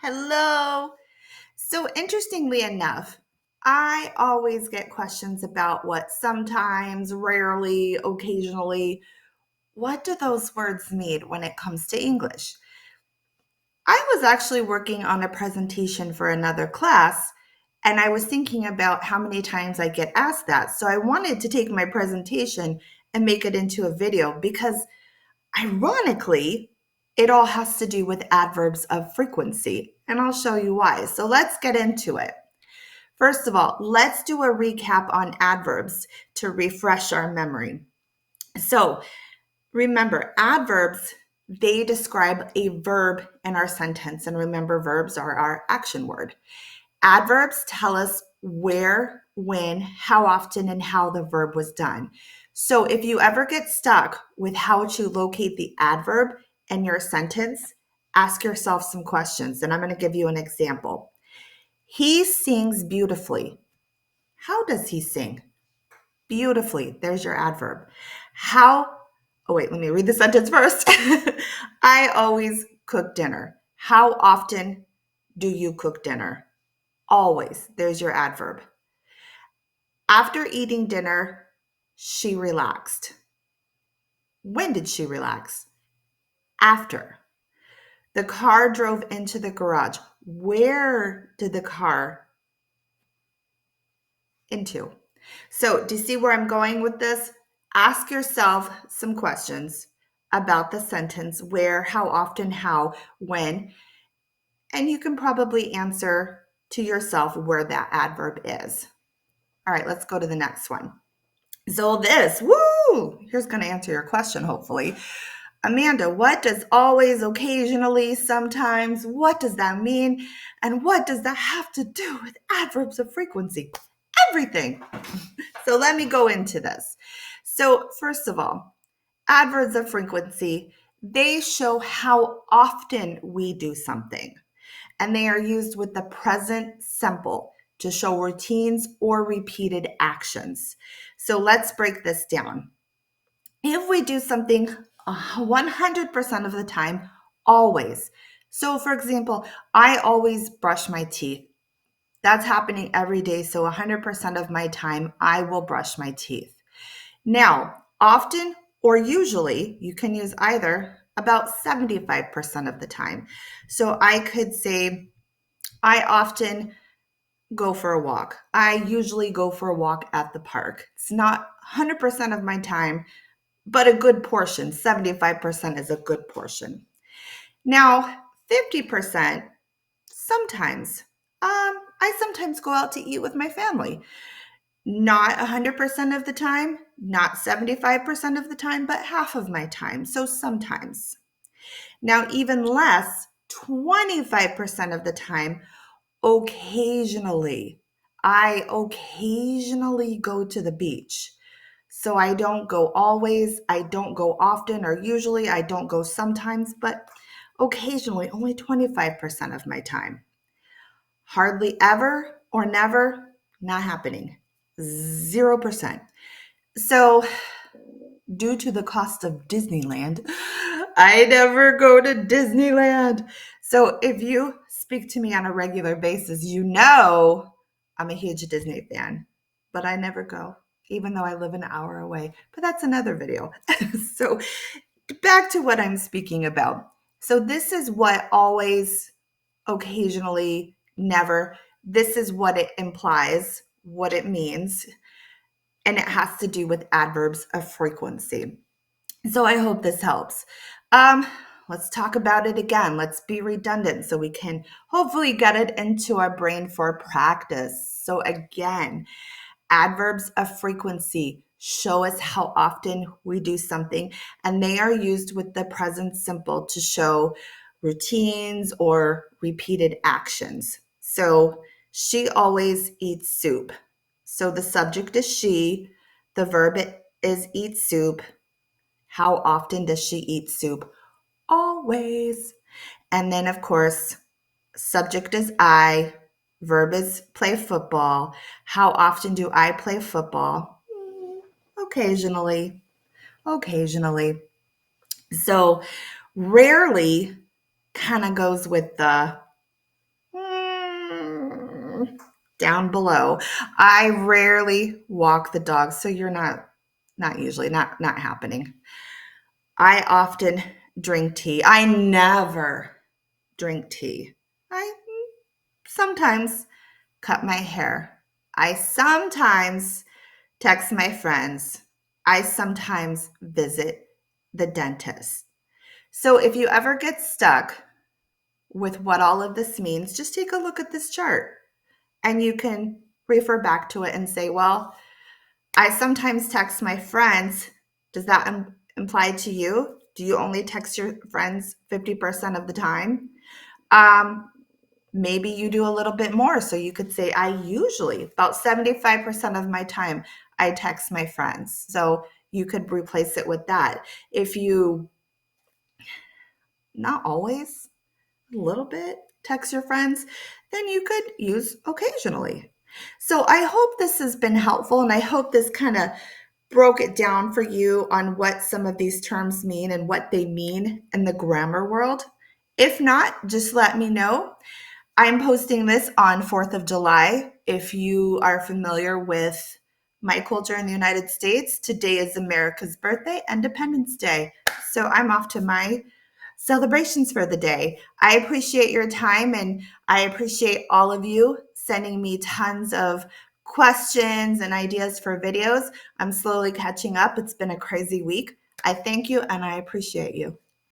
Hello. So, interestingly enough, I always get questions about what sometimes, rarely, occasionally, what do those words mean when it comes to English? I was actually working on a presentation for another class, and I was thinking about how many times I get asked that. So, I wanted to take my presentation and make it into a video because ironically, it all has to do with adverbs of frequency, and I'll show you why. So let's get into it. First of all, let's do a recap on adverbs to refresh our memory. So remember, adverbs, they describe a verb in our sentence, and remember, verbs are our action word. Adverbs tell us where, when, how often, and how the verb was done. So if you ever get stuck with how to locate the adverb in your sentence, ask yourself some questions. And I'm going to give you an example. He sings beautifully. How does he sing? Beautifully. There's your adverb. How, oh, wait, let me read the sentence first. I always cook dinner. How often do you cook dinner? Always. There's your adverb. After eating dinner, she relaxed. When did she relax? After. The car drove into the garage. Where did the car into? So, do you see where I'm going with this? Ask yourself some questions about the sentence where, how often, how, when, and you can probably answer to yourself where that adverb is. All right, let's go to the next one. So this, woo, here's going to answer your question, hopefully. Amanda, what does always, occasionally, sometimes, what does that mean? And what does that have to do with adverbs of frequency? Everything. So let me go into this. So first of all, adverbs of frequency, they show how often we do something. And they are used with the present simple to show routines or repeated actions. So let's break this down. If we do something 100% of the time, always. So, for example, I always brush my teeth. That's happening every day. So, 100% of my time, I will brush my teeth. Now, often or usually, you can use either about 75% of the time. So, I could say, I often go for a walk. I usually go for a walk at the park. It's not 100% of my time, but a good portion. 75% is a good portion. Now, 50%, sometimes. I sometimes go out to eat with my family. Not 100% of the time, not 75% of the time, but half of my time. So sometimes. Now, even less, 25% of the time, occasionally. I occasionally go to the beach. So I don't go always, I don't go often, or usually I don't go sometimes, but occasionally, only 25% of my time. Hardly ever or never, not happening. 0%. So, due to the cost of Disneyland, I never go to Disneyland. So, if you speak to me on a regular basis, you know I'm a huge Disney fan, but I never go, even though I live an hour away. But that's another video. So, back to what I'm speaking about. So, this is what always, occasionally, never, this is what it implies, what it means, and it has to do with adverbs of frequency. So I hope this helps. Let's talk about it again. Let's be redundant so we can hopefully get it into our brain for practice. So again, adverbs of frequency show us how often we do something, and they are used with the present simple to show routines or repeated actions. So she always eats soup. So the subject is she, the verb is eat soup. How often does she eat soup? Always. And then, of course, subject is I, verb is play football. How often do I play football? Occasionally. Occasionally. So, rarely kind of goes with the down below. I rarely walk the dog, so you're not usually not happening. I often drink tea. I never drink tea. I sometimes cut my hair. I sometimes text my friends. I sometimes visit the dentist. So if you ever get stuck with what all of this means, just take a look at this chart and you can refer back to it and say, well, I sometimes text my friends. Does that imply to you? Do you only text your friends 50% of the time? Um, Maybe you do a little bit more. So you could say, I usually, about 75% of my time, I text my friends. So you could replace it with that. If you, not always, a little bit text your friends, then you could use occasionally. So I hope this has been helpful, and I hope this kind of broke it down for you on what some of these terms mean and what they mean in the grammar world. If not, just let me know. I'm posting this on 4th of July. If you are familiar with my culture in the United States, today is America's birthday, Independence Day. So I'm off to my celebrations for the day. I appreciate your time, and I appreciate all of you sending me tons of questions and ideas for videos. I'm slowly catching up. It's been a crazy week. I thank you and I appreciate you.